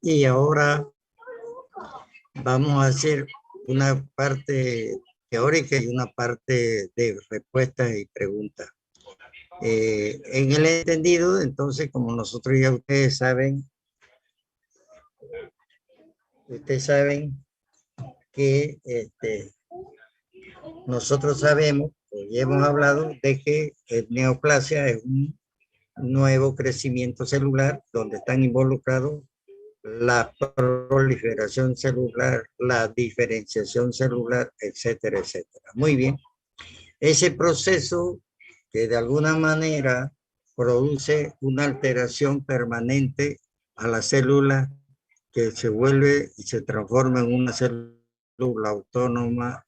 Y ahora vamos a hacer una parte teórica y una parte de respuestas y preguntas. En el entendido, entonces, como nosotros ya ustedes saben que nosotros sabemos, y hemos hablado de que neoplasia es un nuevo crecimiento celular donde están involucrados la proliferación celular, la diferenciación celular, etcétera, etcétera. Muy bien. Ese proceso que de alguna manera produce una alteración permanente a la célula que se vuelve y se transforma en una célula autónoma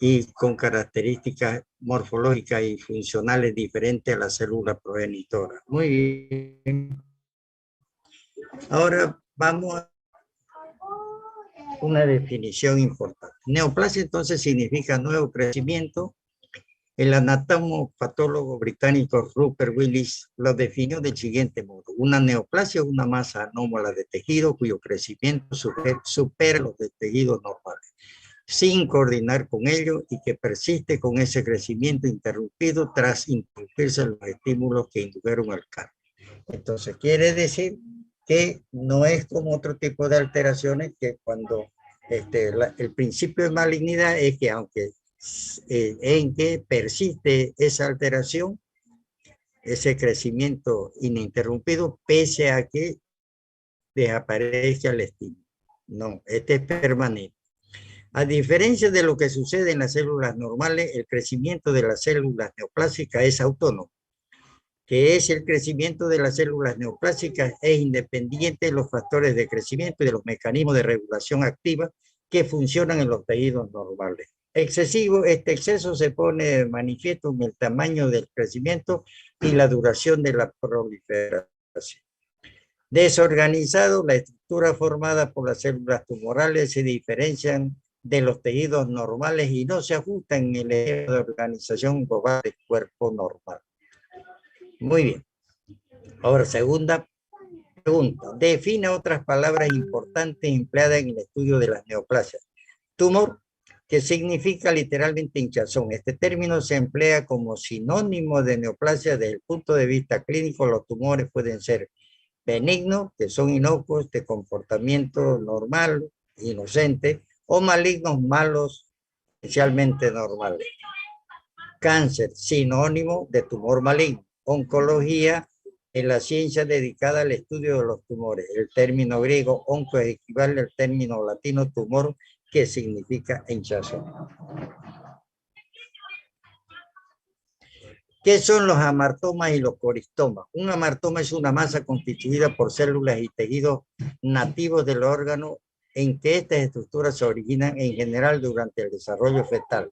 y con características morfológicas y funcionales diferentes a la célula progenitora. Muy bien. Ahora vamos a una definición importante. Neoplasia entonces significa nuevo crecimiento. El anatomopatólogo británico Rupert Willis lo definió del siguiente modo: una neoplasia es una masa anómala de tejido cuyo crecimiento supera los de tejidos normales, sin coordinar con ello y que persiste con ese crecimiento interrumpido tras interrumpirse los estímulos que indujeron al cambio. Entonces quiere decir que no es como otro tipo de alteraciones que cuando el principio de malignidad es que aunque en que persiste esa alteración, ese crecimiento ininterrumpido, pese a que desaparezca el estímulo. No, este es permanente. A diferencia de lo que sucede en las células normales, el crecimiento de las células neoplásicas es autónomo, que es el crecimiento de las células neoplásicas es independiente de los factores de crecimiento y de los mecanismos de regulación activa que funcionan en los tejidos normales. Excesivo, este exceso se pone de manifiesto en el tamaño del crecimiento y la duración de la proliferación. Desorganizado, la estructura formada por las células tumorales se diferencian de los tejidos normales y no se ajustan en el eje de organización global del cuerpo normal. Muy bien. Ahora, segunda pregunta. Define otras palabras importantes empleadas en el estudio de las neoplasias. Tumor, que significa literalmente hinchazón. Este término se emplea como sinónimo de neoplasia desde el punto de vista clínico. Los tumores pueden ser benignos, que son inocuos, de comportamiento normal, inocente, o malignos, malos, esencialmente normales. Cáncer, sinónimo de tumor maligno. Oncología, en la ciencia dedicada al estudio de los tumores. El término griego onco equivale al término latino tumor, que significa hinchazón. ¿Qué son los amartomas y los coristomas? Un amartoma es una masa constituida por células y tejidos nativos del órgano en que estas estructuras se originan en general durante el desarrollo fetal.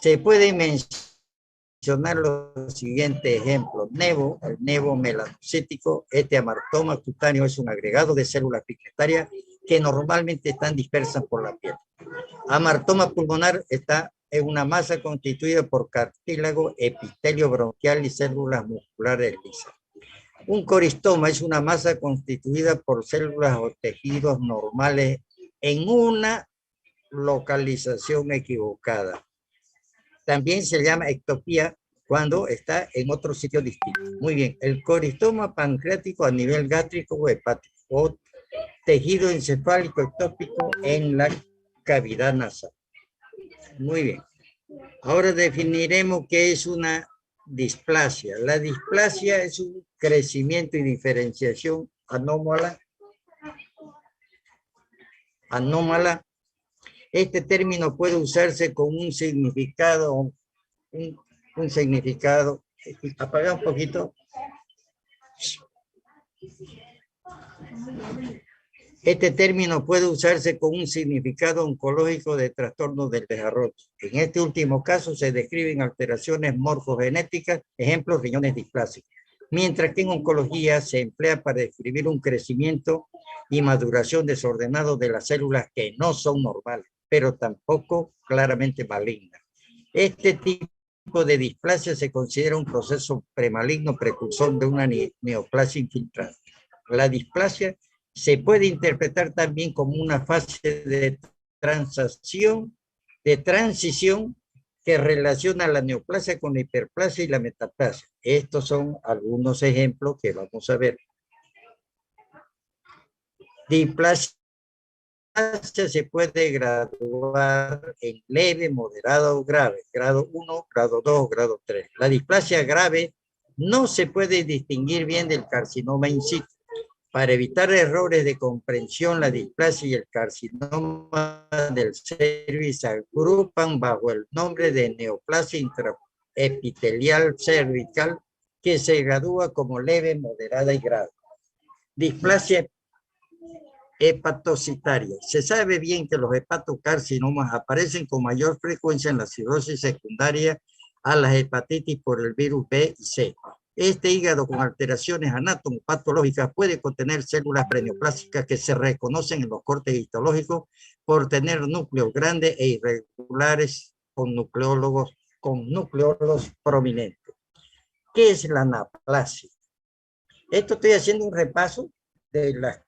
Se puede mencionar los siguientes ejemplos. Nevo, el nevo melanocítico. Este amartoma cutáneo es un agregado de células pigmentarias que normalmente están dispersas por la piel. Amartoma pulmonar es una masa constituida por cartílago, epitelio bronquial y células musculares lisas. Un coristoma es una masa constituida por células o tejidos normales en una localización equivocada. También se llama ectopía cuando está en otro sitio distinto. Muy bien, el coristoma pancreático a nivel gástrico o hepático, o tejido encefálico ectópico en la cavidad nasal. Muy bien. Ahora definiremos qué es una displasia. La displasia es un crecimiento y diferenciación anómala. Este término puede usarse con un significado, un significado. Apaga un poquito. Este término puede usarse con un significado oncológico de trastornos del desarrollo. En este último caso se describen alteraciones morfogenéticas, ejemplo, riñones displásicos. Mientras que en oncología se emplea para describir un crecimiento y maduración desordenado de las células que no son normales, pero tampoco claramente malignas. Este tipo de displasia se considera un proceso premaligno precursor de una neoplasia infiltrada. La displasia Se puede interpretar también como una fase de transición que relaciona la neoplasia con la hiperplasia y la metaplasia. Estos son algunos ejemplos que vamos a ver. Displasia se puede graduar en leve, moderada o grave, grado 1, grado 2, grado 3. La displasia grave no se puede distinguir bien del carcinoma in situ. Para evitar errores de comprensión, la displasia y el carcinoma del cervix se agrupan bajo el nombre de neoplasia intraepitelial cervical, que se gradúa como leve, moderada y grave. Displasia hepatocitaria. Se sabe bien que los hepatocarcinomas aparecen con mayor frecuencia en la cirrosis secundaria a las hepatitis por el virus B y C. Este hígado con alteraciones anatomopatológicas puede contener células preneoplásticas que se reconocen en los cortes histológicos por tener núcleos grandes e irregulares con nucleólogos prominentes. ¿Qué es la anaplasia? Esto estoy haciendo un repaso de las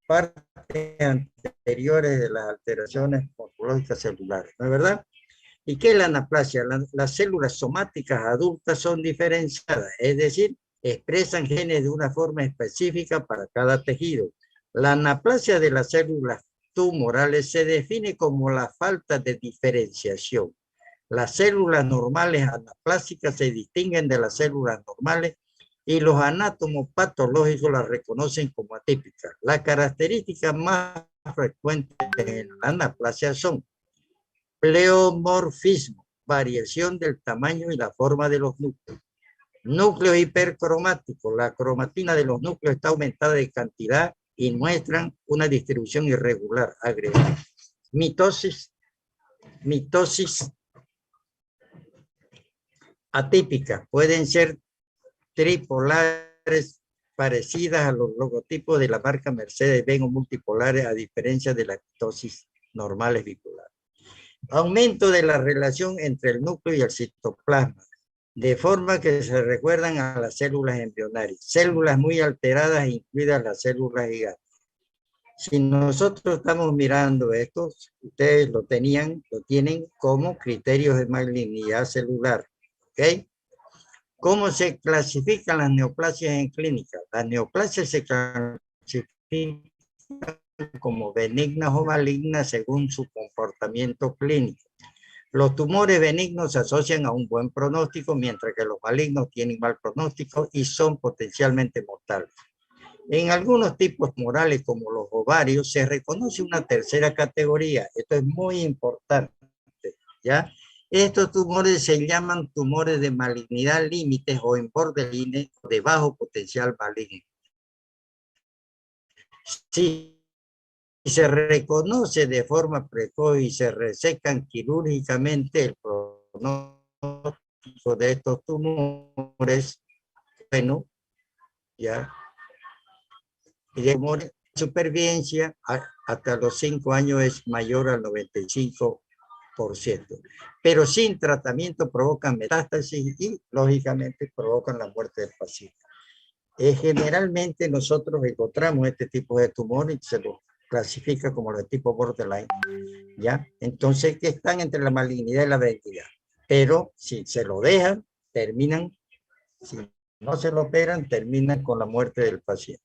partes anteriores de las alteraciones morfológicas celulares, ¿no es verdad? ¿Y qué es la anaplasia? Las células somáticas adultas son diferenciadas, es decir, expresan genes de una forma específica para cada tejido. La anaplasia de las células tumorales se define como la falta de diferenciación. Las células normales anaplásicas se distinguen de las células normales y los anátomos patológicos las reconocen como atípicas. Las características más frecuentes en la anaplasia son pleomorfismo, variación del tamaño y la forma de los núcleos. Núcleos hipercromáticos, la cromatina de los núcleos está aumentada de cantidad y muestran una distribución irregular agregada. Mitosis atípica, pueden ser tripolares parecidas a los logotipos de la marca Mercedes-Benz o multipolares, a diferencia de las mitosis normales bipolares. Aumento de la relación entre el núcleo y el citoplasma, de forma que se recuerdan a las células embrionarias, células muy alteradas, incluidas las células gigantes. Si nosotros estamos mirando esto, ustedes lo tienen como criterios de malignidad celular, ¿ok? ¿Cómo se clasifican las neoplasias en clínica? Las neoplasias se clasifican como benignas o malignas según su comportamiento clínico. Los tumores benignos se asocian a un buen pronóstico, mientras que los malignos tienen mal pronóstico y son potencialmente mortales. En algunos tipos tumorales, como los ovarios, se reconoce una tercera categoría. Esto es muy importante, ¿ya? Estos tumores se llaman tumores de malignidad límites o en borderline de bajo potencial maligno. Si se reconoce de forma precoz y se resecan quirúrgicamente, el pronóstico de estos tumores, bueno, ya, y de tumores, supervivencia hasta los 5 años es mayor al 95%. Pero sin tratamiento provocan metástasis y, lógicamente, provocan la muerte del paciente. Generalmente nosotros encontramos este tipo de tumores y se los clasifica como los tipos borderline, ¿ya? Entonces, que están entre la malignidad y la benignidad. Pero si se lo dejan, terminan, si no se lo operan, terminan con la muerte del paciente.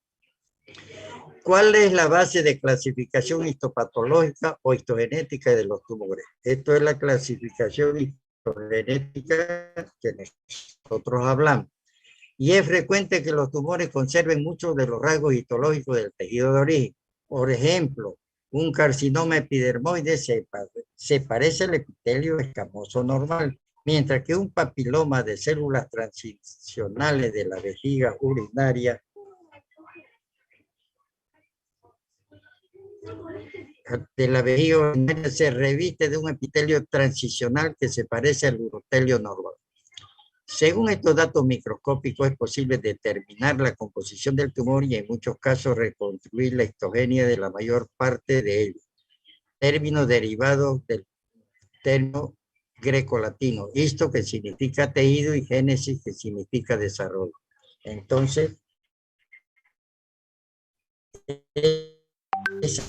¿Cuál es la base de clasificación histopatológica o histogenética de los tumores? Esto es la clasificación histogenética que nosotros hablamos. Y es frecuente que los tumores conserven muchos de los rasgos histológicos del tejido de origen. Por ejemplo, un carcinoma epidermoide se parece al epitelio escamoso normal, mientras que un papiloma de células transicionales de la vejiga urinaria se reviste de un epitelio transicional que se parece al urotelio normal. Según estos datos microscópicos es posible determinar la composición del tumor y en muchos casos reconstruir la histogenia de la mayor parte de ellos. Términos derivados del término grecolatino, histo que significa tejido y génesis que significa desarrollo. Entonces, Esa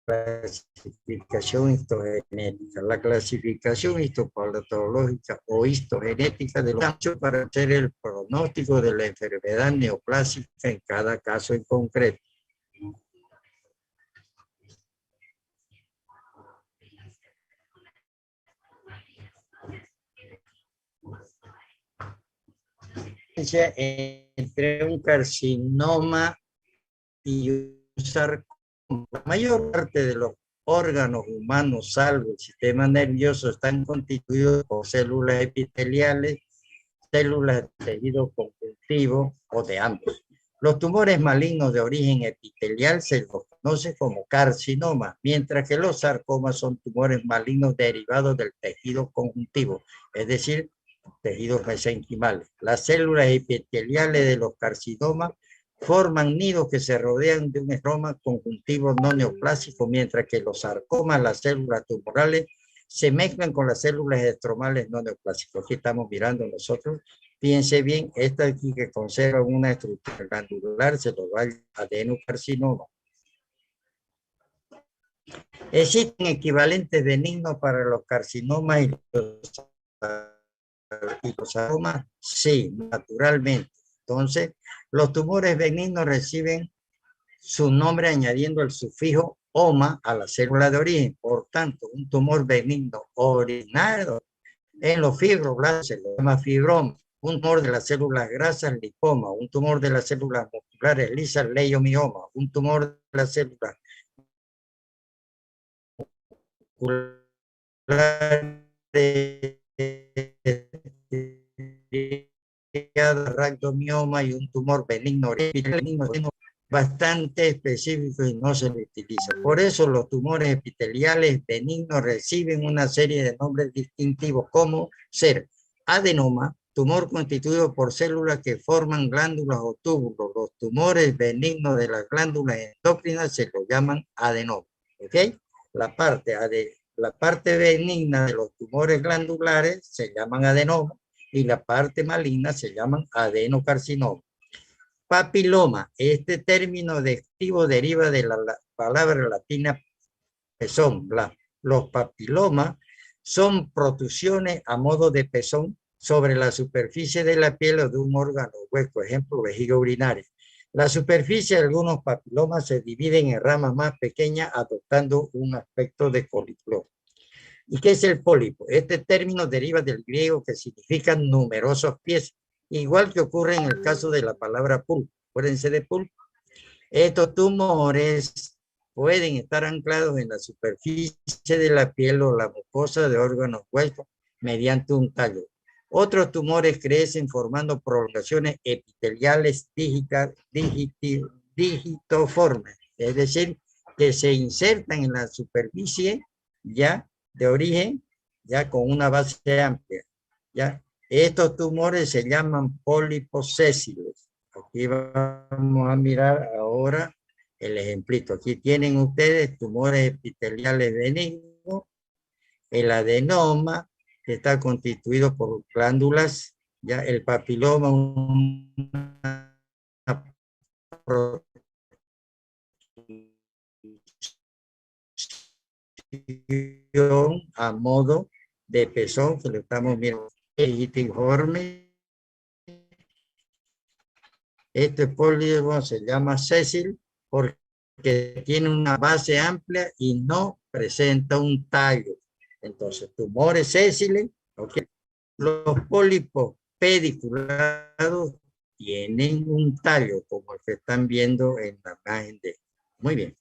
clasificación histogenética. La clasificación histopatológica o histogenética de los hechos para hacer el pronóstico de la enfermedad neoplásica en cada caso en concreto. Entre un carcinoma y un sarcoma. La mayor parte de los órganos humanos, salvo el sistema nervioso, están constituidos por células epiteliales, células de tejido conjuntivo o de ambos. Los tumores malignos de origen epitelial se los conoce como carcinomas, mientras que los sarcomas son tumores malignos derivados del tejido conjuntivo, es decir, tejidos mesenquimales. Las células epiteliales de los carcinomas forman nidos que se rodean de un estroma conjuntivo no neoplásico, mientras que los sarcomas, las células tumorales, se mezclan con las células estromales no neoplásicas. Aquí estamos mirando nosotros. Fíjense bien, esta aquí que conserva una estructura glandular se lo va a adenocarcinoma. ¿Existen equivalentes benignos para los carcinomas y los sarcomas? Sí, naturalmente. Entonces, los tumores benignos reciben su nombre añadiendo el sufijo oma a la célula de origen. Por tanto, un tumor benigno originado en los fibroblastos se le llama fibroma. Un tumor de las células grasas, lipoma. Un tumor de las células musculares lisas, leiomioma. Un tumor de las células rhabdomioma y un tumor benigno bastante específico y no se le utiliza. Por eso los tumores epiteliales benignos reciben una serie de nombres distintivos como ser adenoma, tumor constituido por células que forman glándulas o túbulos. Los tumores benignos de las glándulas endocrinas se los llaman adenoma. ¿Ok? La parte benigna de los tumores glandulares se llaman adenoma y la parte maligna se llaman adenocarcinoma. Papiloma, este término descriptivo deriva de la palabra latina pezón. Los papilomas son protusiones a modo de pezón sobre la superficie de la piel o de un órgano hueco, ejemplo, vejiga urinaria. La superficie de algunos papilomas se dividen en ramas más pequeñas adoptando un aspecto de folículo. ¿Y qué es el pólipo? Este término deriva del griego que significa numerosos pies, igual que ocurre en el caso de la palabra pulpo. Acuérdense de pulpo. Estos tumores pueden estar anclados en la superficie de la piel o la mucosa de órganos huecos mediante un tallo. Otros tumores crecen formando prolongaciones epiteliales digitoformes, es decir, que se insertan en la superficie ya de origen, ya con una base amplia. Ya. Estos tumores se llaman pólipos sésiles. Aquí vamos a mirar ahora el ejemplito. Aquí tienen ustedes tumores epiteliales benignos, el adenoma, que está constituido por glándulas, ya el papiloma, una a modo de pezón, que lo estamos viendo, informe. Este pólipo se llama sésil porque tiene una base amplia y no presenta un tallo. Entonces, tumores sésiles, okay. Los pólipos pediculados tienen un tallo, como el que están viendo en la imagen de. Muy bien.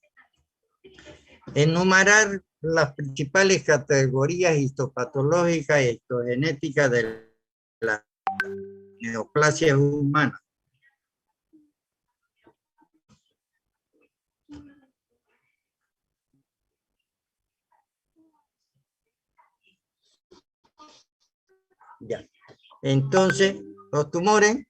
Enumerar las principales categorías histopatológicas y histogenéticas de la neoplasia humana. Ya. Entonces, los tumores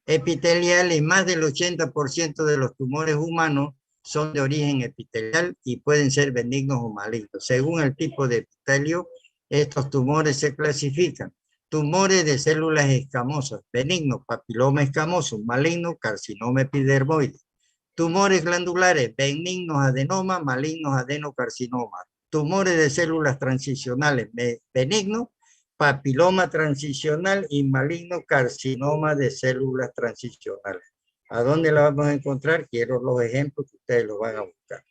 epiteliales, más del 80% de los tumores humanos son de origen epitelial y pueden ser benignos o malignos. Según el tipo de epitelio, estos tumores se clasifican. tumores de células escamosas, benigno, papiloma escamoso, maligno, carcinoma epidermoide. Tumores glandulares, benignos adenoma, malignos adenocarcinoma. Tumores de células transicionales, benigno, papiloma transicional y maligno carcinoma de células transicionales. ¿A dónde la vamos a encontrar? Quiero los ejemplos que ustedes los van a buscar.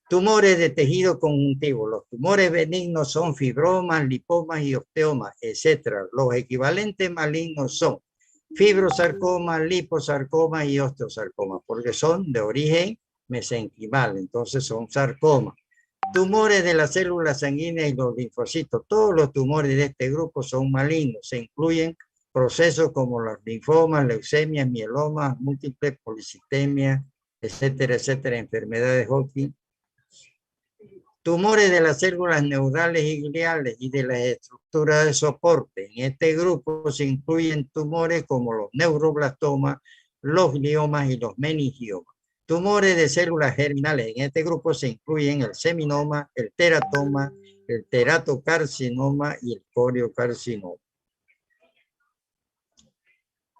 Tumores de tejido conjuntivo. Los tumores benignos son fibromas, lipomas y osteomas, etc. Los equivalentes malignos son fibrosarcoma, liposarcoma y osteosarcoma, porque son de origen mesenquimal, entonces son sarcomas. Tumores de las células sanguíneas y los linfocitos. Todos los tumores de este grupo son malignos. Se incluyen procesos como los linfomas, leucemias, mielomas, múltiples policitemias, etcétera, etcétera, enfermedades Hodgkin. Tumores de las células neurales y gliales y de las estructuras de soporte. En este grupo se incluyen tumores como los neuroblastomas, los gliomas y los meningiomas. Tumores de células germinales. En este grupo se incluyen el seminoma, el teratoma, el teratocarcinoma y el coriocarcinoma.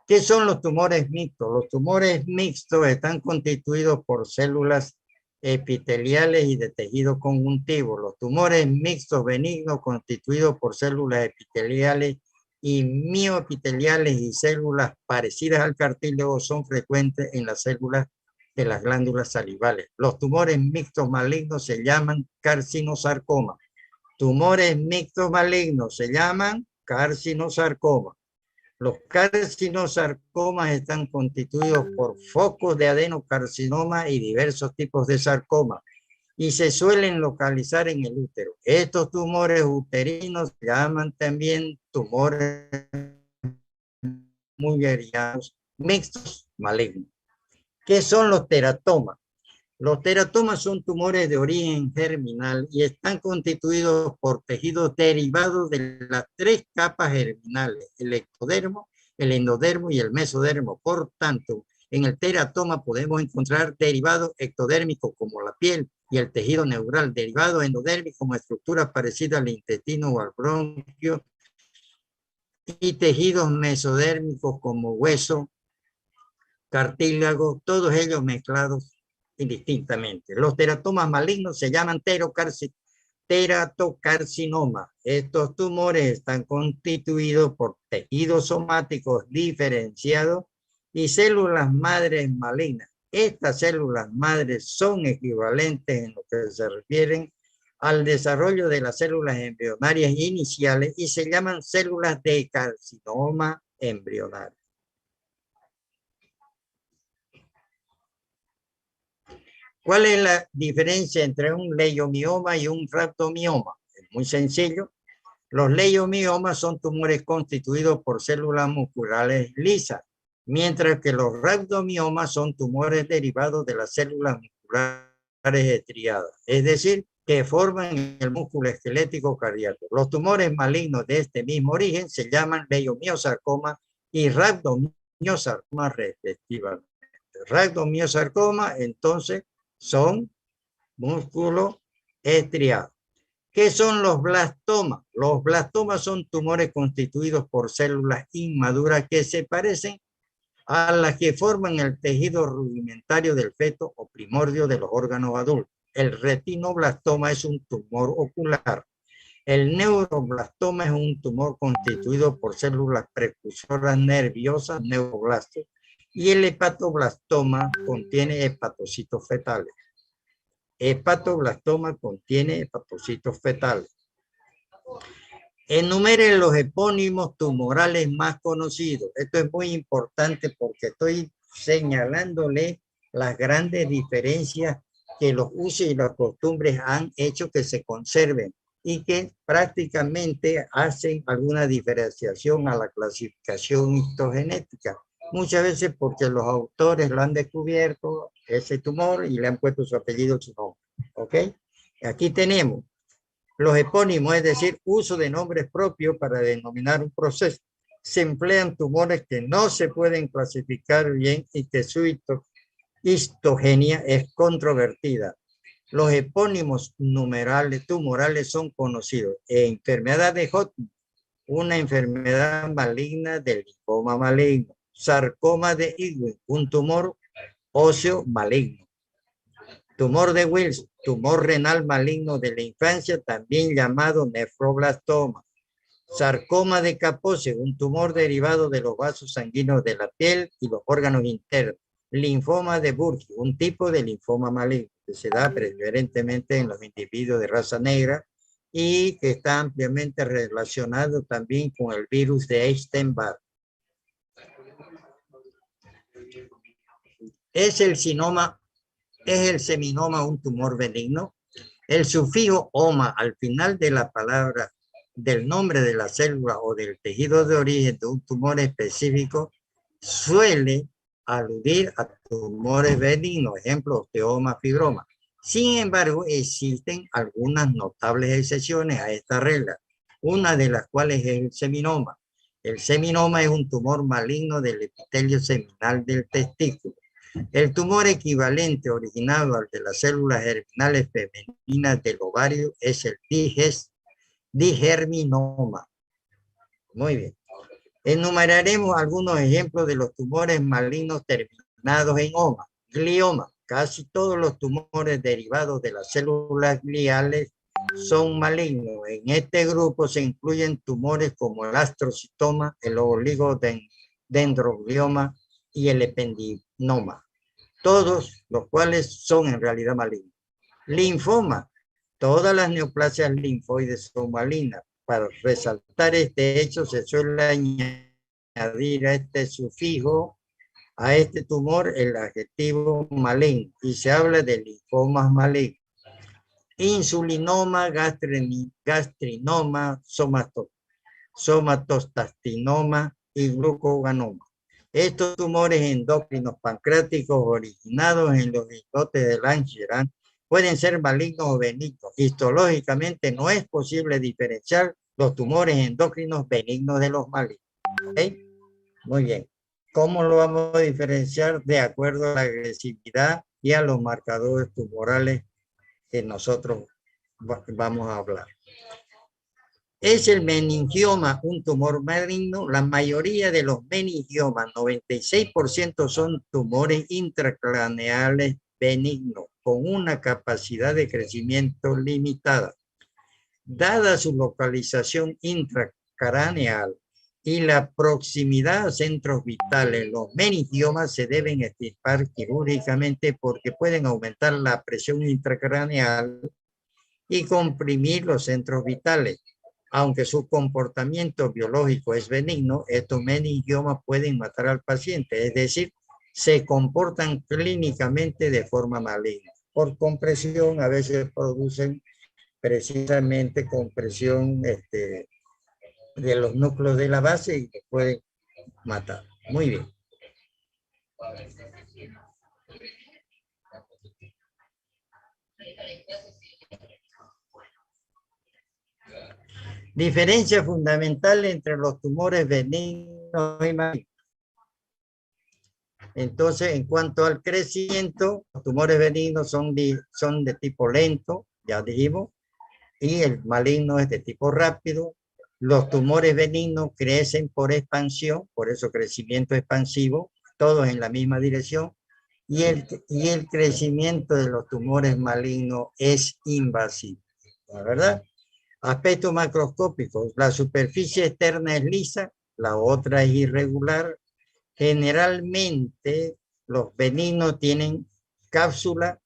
¿Qué son los tumores mixtos? Los tumores mixtos están constituidos por células epiteliales y de tejido conjuntivo. Los tumores mixtos benignos constituidos por células epiteliales y mioepiteliales y células parecidas al cartílago son frecuentes en las células de las glándulas salivales. Los tumores mixtos malignos se llaman carcinosarcoma. Tumores mixtos malignos se llaman carcinosarcoma. Los carcinosarcomas están constituidos por focos de adenocarcinoma y diversos tipos de sarcoma y se suelen localizar en el útero. Estos tumores uterinos se llaman también tumores mullerianos mixtos malignos. ¿Qué son los teratomas? Los teratomas son tumores de origen germinal y están constituidos por tejidos derivados de las tres capas germinales, el ectodermo, el endodermo y el mesodermo. Por tanto, en el teratoma podemos encontrar derivados ectodérmicos como la piel y el tejido neural, derivados endodérmicos como estructuras parecidas al intestino o al bronquio y tejidos mesodérmicos como hueso, cartílago, todos ellos mezclados indistintamente. Los teratomas malignos se llaman teratocarcinoma. Estos tumores están constituidos por tejidos somáticos diferenciados y células madres malignas. Estas células madres son equivalentes en lo que se refieren al desarrollo de las células embrionarias iniciales y se llaman células de carcinoma embrionario. ¿Cuál es la diferencia entre un leiomioma y un rhabdomioma? Es muy sencillo. Los leiomiomas son tumores constituidos por células musculares lisas, mientras que los rhabdomiomas son tumores derivados de las células musculares estriadas, es decir, que forman el músculo esquelético cardíaco. Los tumores malignos de este mismo origen se llaman leiomiosarcoma y rhabdomiosarcoma respectivamente. Rhabdomiosarcoma, entonces, son músculos estriados. ¿Qué son los blastomas? Los blastomas son tumores constituidos por células inmaduras que se parecen a las que forman el tejido rudimentario del feto o primordio de los órganos adultos. El retinoblastoma es un tumor ocular. El neuroblastoma es un tumor constituido por células precursoras nerviosas, neuroblastos. Y el hepatoblastoma contiene hepatocitos fetales. Hepatoblastoma contiene hepatocitos fetales. Enumere los epónimos tumorales más conocidos. Esto es muy importante porque estoy señalándole las grandes diferencias que los usos y las costumbres han hecho que se conserven y que prácticamente hacen alguna diferenciación a la clasificación histogenética. Muchas veces porque los autores lo han descubierto, ese tumor, y le han puesto su apellido, su nombre. ¿Ok? Aquí tenemos los epónimos, es decir, uso de nombres propios para denominar un proceso. Se emplean tumores que no se pueden clasificar bien y que su histogenia es controvertida. Los epónimos tumorales son conocidos. Enfermedad de Hodgkin, una enfermedad maligna del linfoma maligno. Sarcoma de Ewing, un tumor óseo maligno. Tumor de Wilson, tumor renal maligno de la infancia, también llamado nefroblastoma. Sarcoma de Kaposi, un tumor derivado de los vasos sanguíneos de la piel y los órganos internos. Linfoma de Burkitt, un tipo de linfoma maligno que se da preferentemente en los individuos de raza negra y que está ampliamente relacionado también con el virus de Epstein-Barr. ¿Es el seminoma un tumor benigno? El sufijo oma al final de la palabra del nombre de la célula o del tejido de origen de un tumor específico suele aludir a tumores benignos, ejemplo, osteoma, fibroma. Sin embargo, existen algunas notables excepciones a esta regla, una de las cuales es el seminoma. El seminoma es un tumor maligno del epitelio seminal del testículo. El tumor equivalente originado al de las células germinales femeninas del ovario es el digerminoma. Muy bien. Enumeraremos algunos ejemplos de los tumores malignos terminados en oma. Glioma. Casi todos los tumores derivados de las células gliales son malignos. En este grupo se incluyen tumores como el astrocitoma, el oligodendroglioma y el ependinoma, todos los cuales son en realidad malignos. Linfoma. Todas las neoplasias linfoides son malignas. Para resaltar este hecho se suele añadir a este sufijo, a este tumor, el adjetivo maligno y se habla de linfomas malignos. Insulinoma, gastrinoma, somatostatinoma y glucoganoma. Estos tumores endocrinos pancreáticos originados en los islotes de Langerhans pueden ser malignos o benignos. Histológicamente no es posible diferenciar los tumores endocrinos benignos de los malignos. ¿Okay? Muy bien. ¿Cómo lo vamos a diferenciar? De acuerdo a la agresividad y a los marcadores tumorales que nosotros vamos a hablar. ¿Es el meningioma un tumor maligno? La mayoría de los meningiomas, 96%, son tumores intracraneales benignos con una capacidad de crecimiento limitada. Dada su localización intracraneal y la proximidad a centros vitales, los meningiomas se deben extirpar quirúrgicamente porque pueden aumentar la presión intracraneal y comprimir los centros vitales. Aunque su comportamiento biológico es benigno, estos meningiomas pueden matar al paciente, es decir, se comportan clínicamente de forma maligna. Por compresión, a veces producen precisamente compresión de los núcleos de la base y los pueden matar. Muy bien. Diferencia fundamental entre los tumores benignos y malignos. Entonces, en cuanto al crecimiento, los tumores benignos son de tipo lento, ya dijimos, y el maligno es de tipo rápido. Los tumores benignos crecen por expansión, por eso crecimiento expansivo, todos en la misma dirección, y el crecimiento de los tumores malignos es invasivo, ¿la verdad? Aspectos macroscópicos, la superficie externa es lisa, la otra es irregular. Generalmente los benignos tienen cápsula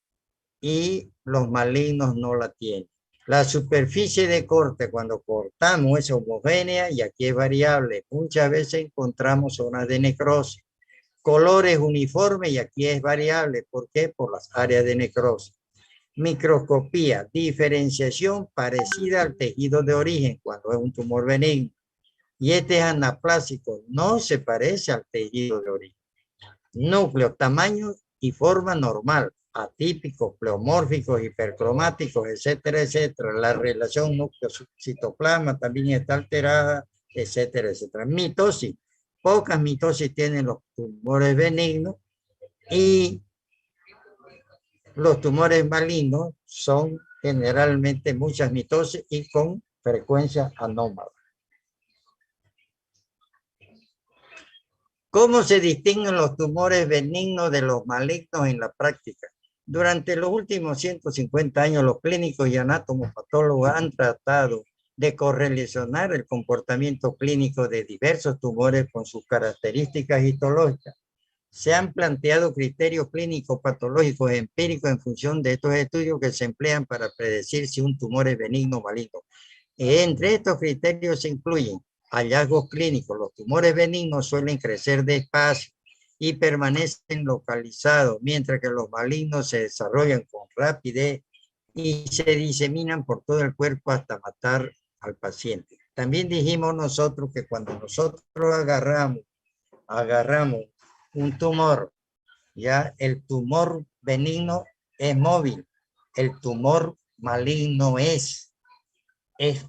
y los malignos no la tienen. La superficie de corte cuando cortamos es homogénea y aquí es variable. Muchas veces encontramos zonas de necrosis. Color es uniforme y aquí es variable. ¿Por qué? Por las áreas de necrosis. Microscopía, diferenciación parecida al tejido de origen cuando es un tumor benigno. Y este es anaplásico, no se parece al tejido de origen. Núcleo, tamaño y forma normal, atípicos, pleomórficos, hipercromáticos, etcétera, etcétera. La relación núcleo-citoplasma también está alterada, etcétera, etcétera. Mitosis, pocas mitosis tienen los tumores benignos y los tumores malignos son generalmente muchas mitosis y con frecuencia anómala. ¿Cómo se distinguen los tumores benignos de los malignos en la práctica? Durante los últimos 150 años, los clínicos y anatomopatólogos han tratado de correlacionar el comportamiento clínico de diversos tumores con sus características histológicas. Se han planteado criterios clínicos patológicos empíricos en función de estos estudios que se emplean para predecir si un tumor es benigno o maligno. Entre estos criterios se incluyen hallazgos clínicos. Los tumores benignos suelen crecer despacio y permanecen localizados, mientras que los malignos se desarrollan con rapidez y se diseminan por todo el cuerpo hasta matar al paciente. También dijimos nosotros que cuando nosotros agarramos un tumor, ya el tumor benigno es móvil, el tumor maligno es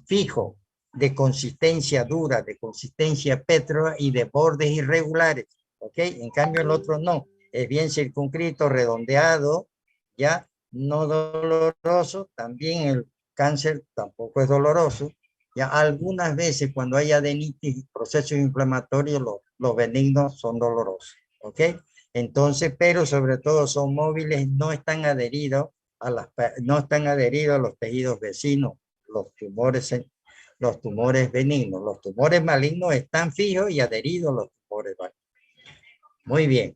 fijo, de consistencia dura, de consistencia pétrea y de bordes irregulares, ¿ok? En cambio el otro no, es bien circunscrito, redondeado, ya no doloroso. También el cáncer tampoco es doloroso. Ya algunas veces cuando hay adenitis y procesos inflamatorios, los benignos son dolorosos, ¿ok? Entonces, pero sobre todo son móviles, no están adheridos a los tejidos vecinos, los tumores benignos. Los tumores malignos están fijos y adheridos a los tumores malignos. Muy bien.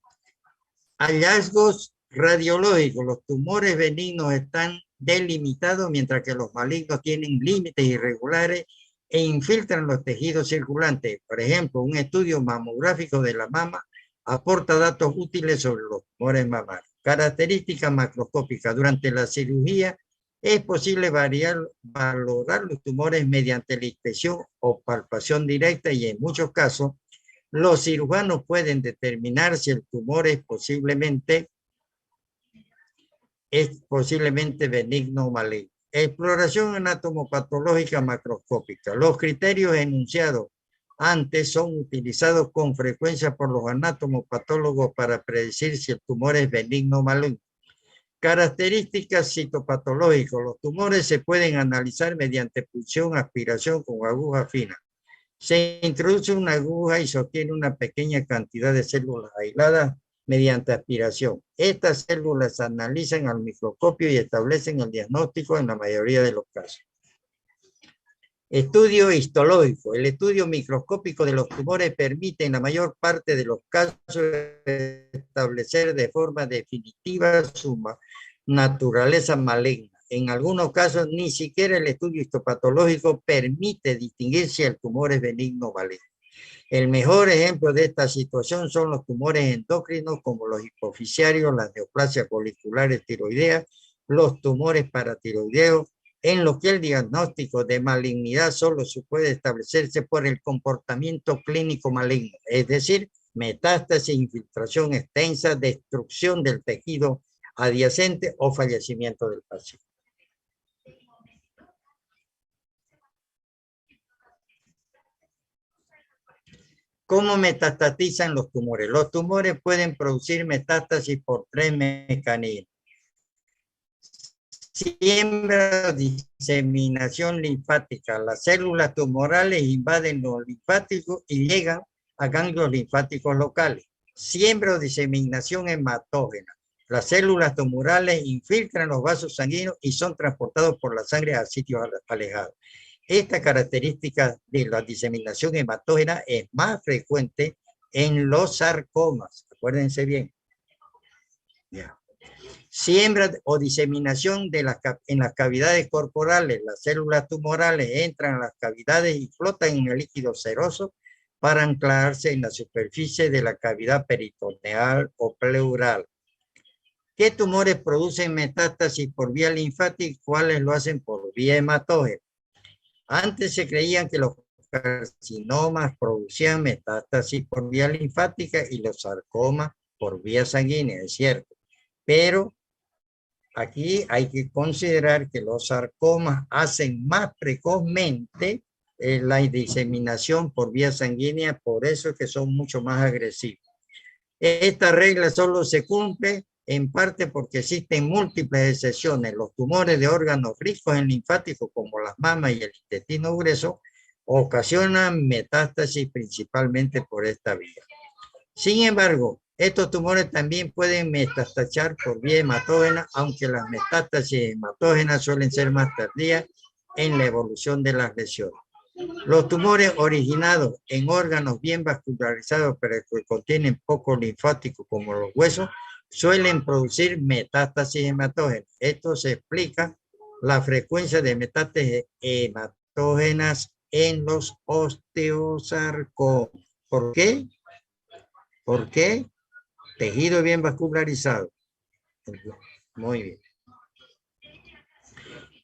Hallazgos radiológicos. Los tumores benignos están delimitados, mientras que los malignos tienen límites irregulares e infiltran los tejidos circulantes. Por ejemplo, un estudio mamográfico de la mama aporta datos útiles sobre los tumores mamarios. Características macroscópicas. Durante la cirugía es posible valorar los tumores mediante la inspección o palpación directa, y en muchos casos los cirujanos pueden determinar si el tumor es posiblemente benigno o maligno. Exploración anatomopatológica macroscópica. Los criterios enunciados antes son utilizados con frecuencia por los anatomopatólogos para predecir si el tumor es benigno o maligno. Características citopatológicas. Los tumores se pueden analizar mediante punción, aspiración con aguja fina. Se introduce una aguja y sostiene una pequeña cantidad de células aisladas mediante aspiración. Estas células se analizan al microscopio y establecen el diagnóstico en la mayoría de los casos. Estudio histológico. El estudio microscópico de los tumores permite en la mayor parte de los casos establecer de forma definitiva su naturaleza maligna. En algunos casos ni siquiera el estudio histopatológico permite distinguir si el tumor es benigno o maligno. El mejor ejemplo de esta situación son los tumores endocrinos como los hipofisiarios, las neoplasias foliculares tiroideas, los tumores paratiroideos, en los que el diagnóstico de malignidad solo se puede establecerse por el comportamiento clínico maligno, es decir, metástasis, infiltración extensa, destrucción del tejido adyacente o fallecimiento del paciente. ¿Cómo metastatizan los tumores? Los tumores pueden producir metástasis por 3 mecanismos. Siembra, diseminación linfática. Las células tumorales invaden los linfáticos y llegan a ganglios linfáticos locales. Siembra o diseminación hematógena. Las células tumorales infiltran los vasos sanguíneos y son transportados por la sangre a sitios alejados. Esta característica de la diseminación hematógena es más frecuente en los sarcomas. Acuérdense bien. Ya. Siembra o diseminación en las cavidades corporales. Las células tumorales entran a las cavidades y flotan en el líquido seroso para anclarse en la superficie de la cavidad peritoneal o pleural. ¿Qué tumores producen metástasis por vía linfática y cuáles lo hacen por vía hematógena? Antes se creían que los carcinomas producían metástasis por vía linfática y los sarcomas por vía sanguínea, es cierto. Pero aquí hay que considerar que los sarcomas hacen más precozmente la diseminación por vía sanguínea, por eso es que son mucho más agresivos. Esta regla solo se cumple en parte porque existen múltiples excepciones. Los tumores de órganos ricos en linfáticos, como las mamas y el intestino grueso, ocasionan metástasis principalmente por esta vía. Sin embargo, estos tumores también pueden metastasizar por vía hematógena, aunque las metástasis hematógenas suelen ser más tardías en la evolución de las lesiones. Los tumores originados en órganos bien vascularizados, pero que contienen poco linfático, como los huesos, suelen producir metástasis hematógenas. Esto se explica la frecuencia de metástasis hematógenas en los osteosarcomas. ¿Por qué? ¿Por qué? Tejido bien vascularizado. Muy bien.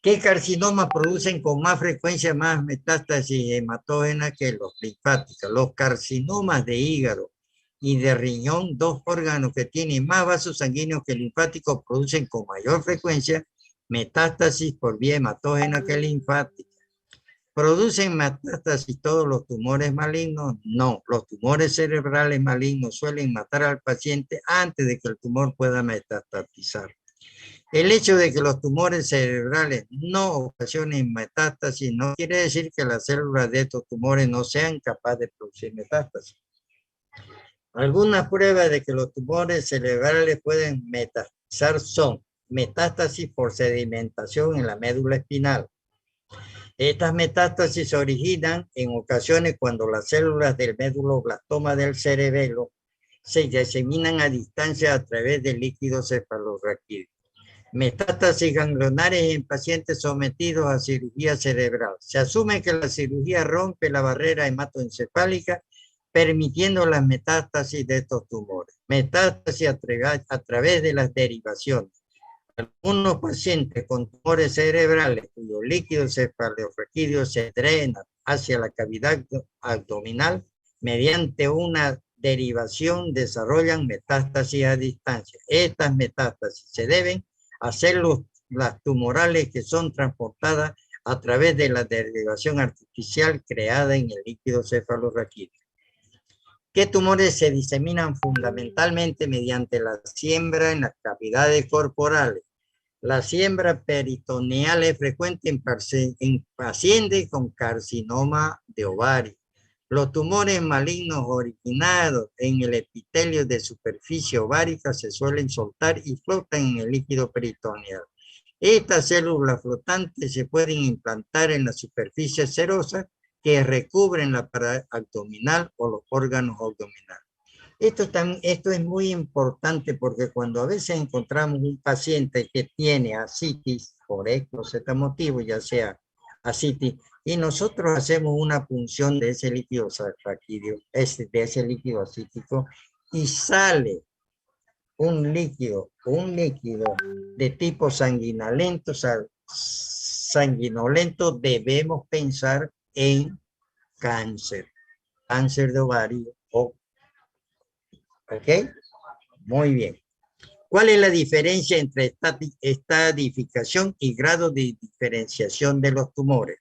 ¿Qué carcinomas producen con más frecuencia más metástasis hematógenas que los linfáticos? Los carcinomas de hígado y de riñón, dos órganos que tienen más vasos sanguíneos que linfáticos, producen con mayor frecuencia metástasis por vía hematógena que linfática. ¿Producen metástasis todos los tumores malignos? No, los tumores cerebrales malignos suelen matar al paciente antes de que el tumor pueda metastatizar. El hecho de que los tumores cerebrales no ocasionen metástasis no quiere decir que las células de estos tumores no sean capaces de producir metástasis. Algunas pruebas de que los tumores cerebrales pueden metastasizar son metástasis por sedimentación en la médula espinal. Estas metástasis se originan en ocasiones cuando las células del meduloblastoma del cerebelo se diseminan a distancia a través del líquido cefalorraquídeo. Metástasis ganglionares en pacientes sometidos a cirugía cerebral. Se asume que la cirugía rompe la barrera hematoencefálica, permitiendo las metástasis de estos tumores. Metástasis a través de las derivaciones. Algunos pacientes con tumores cerebrales cuyo líquido cefalorraquídeo se drena hacia la cavidad abdominal mediante una derivación desarrollan metástasis a distancia. Estas metástasis se deben a células tumorales que son transportadas a través de la derivación artificial creada en el líquido cefalorraquídeo. ¿Qué tumores se diseminan fundamentalmente mediante la siembra en las cavidades corporales? La siembra peritoneal es frecuente en pacientes con carcinoma de ovario. Los tumores malignos originados en el epitelio de superficie ovárica se suelen soltar y flotan en el líquido peritoneal. Estas células flotantes se pueden implantar en la superficie serosa que recubren la pared abdominal o los órganos abdominales. Esto es muy importante porque cuando a veces encontramos un paciente que tiene ascitis, por X o Z motivo, ya sea ascitis, y nosotros hacemos una punción de ese líquido cefalorraquídeo, de ese líquido ascítico, y sale un líquido de tipo sanguinolento, debemos pensar en cáncer de ovario o ¿ok? Muy bien. ¿Cuál es la diferencia entre estadificación y grado de diferenciación de los tumores?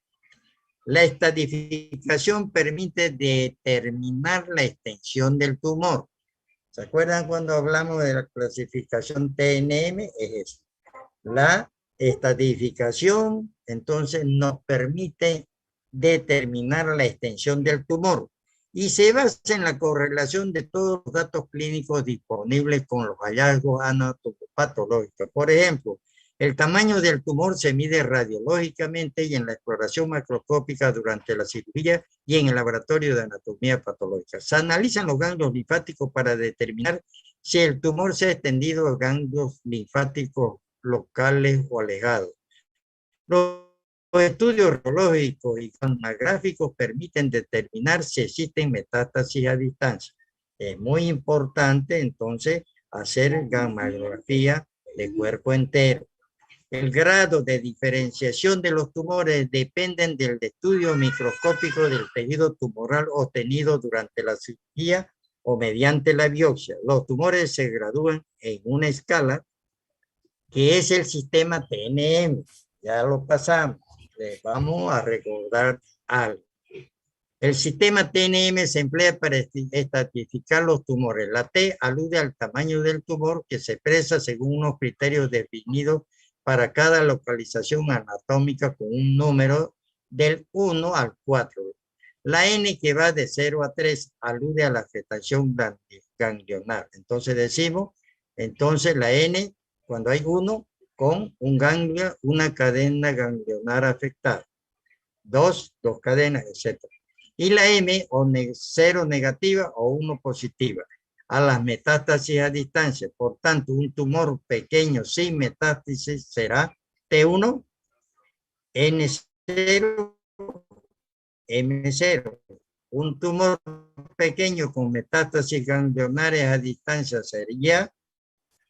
La estadificación permite determinar la extensión del tumor. ¿Se acuerdan cuando hablamos de la clasificación TNM? Es eso. La estadificación, entonces, nos permite determinar la extensión del tumor y se basa en la correlación de todos los datos clínicos disponibles con los hallazgos anatomopatológicos. Por ejemplo, el tamaño del tumor se mide radiológicamente y en la exploración macroscópica durante la cirugía y en el laboratorio de anatomía patológica. Se analizan los ganglios linfáticos para determinar si el tumor se ha extendido a ganglios linfáticos locales o alejados. Los estudios radiológicos y gamma-gráficos permiten determinar si existen metástasis a distancia. Es muy importante entonces hacer gammagrafía de cuerpo entero. El grado de diferenciación de los tumores dependen del estudio microscópico del tejido tumoral obtenido durante la cirugía o mediante la biopsia. Los tumores se gradúan en una escala que es el sistema TNM. Ya lo pasamos. Les vamos a recordar algo. El sistema TNM se emplea para estratificar los tumores. La T alude al tamaño del tumor que se expresa según unos criterios definidos para cada localización anatómica con un número del 1 al 4. La N, que va de 0 a 3, alude a la afectación ganglionar. Entonces decimos, entonces la N, cuando hay uno con un ganglio, una cadena ganglionar afectada. Dos cadenas, etc. Y la M, o cero negativa o uno positiva, a las metástasis a distancia. Por tanto, un tumor pequeño sin metástasis será T1, N0, M0. Un tumor pequeño con metástasis ganglionares a distancia sería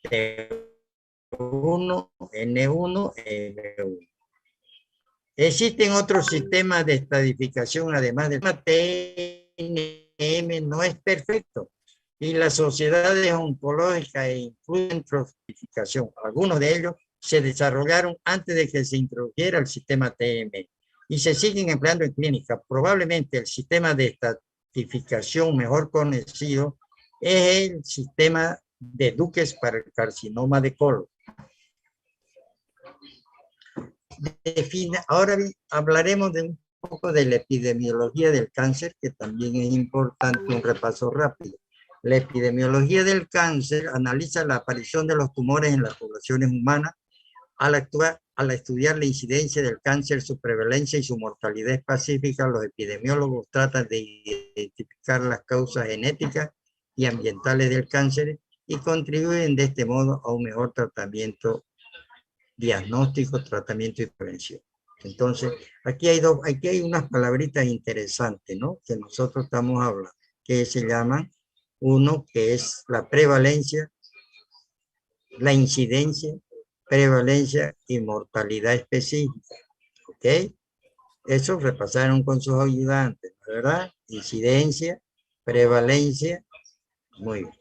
T1, N1, M1. Existen otros sistemas de estadificación, además del TNM no es perfecto y las sociedades oncológicas incluyen estratificación. Algunos de ellos se desarrollaron antes de que se introdujera el sistema TM y se siguen empleando en clínica. Probablemente el sistema de estratificación mejor conocido es el sistema de Dukes para el carcinoma de colon. Ahora hablaremos de un poco de la epidemiología del cáncer, que también es importante, un repaso rápido. La epidemiología del cáncer analiza la aparición de los tumores en las poblaciones humanas al estudiar la incidencia del cáncer, su prevalencia y su mortalidad específica. Los epidemiólogos tratan de identificar las causas genéticas y ambientales del cáncer y contribuyen de este modo a un mejor tratamiento, diagnóstico, tratamiento y prevención. Entonces, aquí hay unas palabritas interesantes, ¿no? Que nosotros estamos hablando, que se llaman, uno que es la prevalencia, la incidencia, prevalencia y mortalidad específica, ¿ok? Eso repasaron con sus ayudantes, ¿verdad? Incidencia, prevalencia, muy bien.